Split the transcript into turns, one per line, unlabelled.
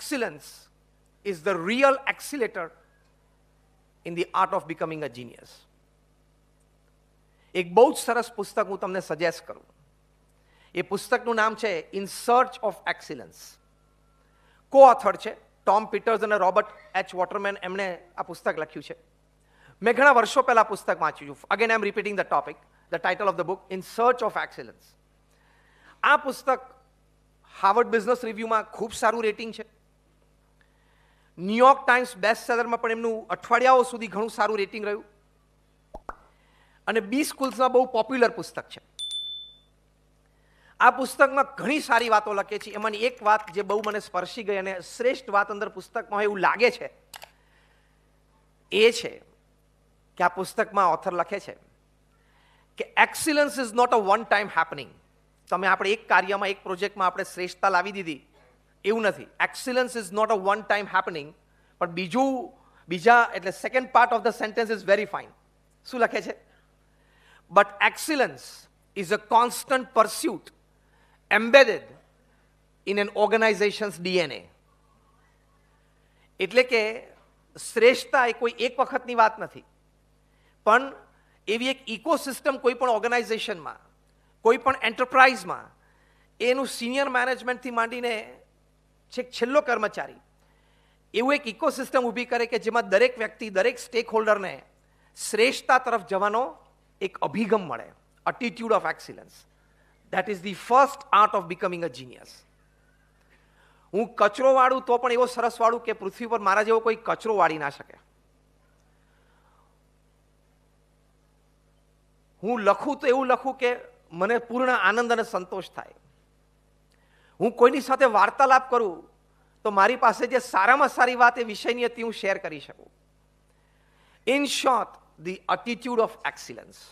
excellence is the real accelerator in the art of becoming a genius. એક બહુ જ સરસ પુસ્તક હું તમને સજેસ્ટ કરું. એ પુસ્તકનું નામ છે ઇન સર્ચ ઓફ એક્સિલન્સ. કો-ઓથર છે ટોમ પીટર્સ અને રોબર્ટ એચ વોટરમેન. એમણે આ પુસ્તક લખ્યું છે. મેં ઘણા વર્ષો પહેલા પુસ્તક વાંચ્યું છું. Again I am repeating the topic, the title of the book in search of excellence. આ પુસ્તક હાર્વર્ડ બિઝનેસ રિવ્યુમાં ખૂબ સારું રેટિંગ છે. ન્યુયોર્ક ટાઈમ્સ બેસ્ટ સેલરમાં પણ એમનું અઠવાડિયાઓ સુધી ઘણું સારું રેટિંગ રહ્યું. અને બી સ્કૂલ્સમાં બહુ પોપ્યુલર પુસ્તક છે. આ પુસ્તકમાં ઘણી સારી વાતો લખે છે. એમાંની એક વાત જે બહુ મને સ્પર્શી ગઈ અને શ્રેષ્ઠ વાત અંદર પુસ્તકમાં હોય એવું લાગે છે એ છે કે આ પુસ્તકમાં ઓથર લખે છે કે excellence is not a one time happening. તમે આપણે એક કાર્યમાં એક પ્રોજેક્ટમાં આપણે શ્રેષ્ઠતા લાવી દીધી એવું નથી. Excellence is not a one time happening. પણ બીજા એટલે second part of the sentence is very fine. શું લખે છે? But excellence is a constant pursuit embedded in an organization's DNA. એટલે કે શ્રેષ્ઠતા એ કોઈ એક વખતની વાત નથી, પણ એવી એક ઇકોસિસ્ટમ કોઈ પણ ઓર્ગેનાઇઝેશનમાં, કોઈ પણ એન્ટરપ્રાઇઝમાં એનું સિનિયર મેનેજમેન્ટથી માંડીને છેક છેલ્લો કર્મચારી એવું એક ઇકોસિસ્ટમ ઊભી કરે કે જેમાં દરેક વ્યક્તિ, દરેક સ્ટેક હોલ્ડરને શ્રેષ્ઠતા તરફ જવાનો એક અભિગમ મળે. Attitude of excellence. That is the first art of becoming a genius. હું કચરો વાળું તો પણ એવો સરસ વાળું કે પૃથ્વી પર મારા જેવો કોઈ કચરો વાળી ના શકે. હું લખું તો એવું લખું કે મને પૂર્ણ આનંદ અને સંતોષ થાય. હું કોઈની સાથે વાર્તાલાપ કરું તો મારી પાસે જે સારામાં સારી વાત એ વિષયની હતી હું શેર કરી શકું. In short, the attitude of excellence.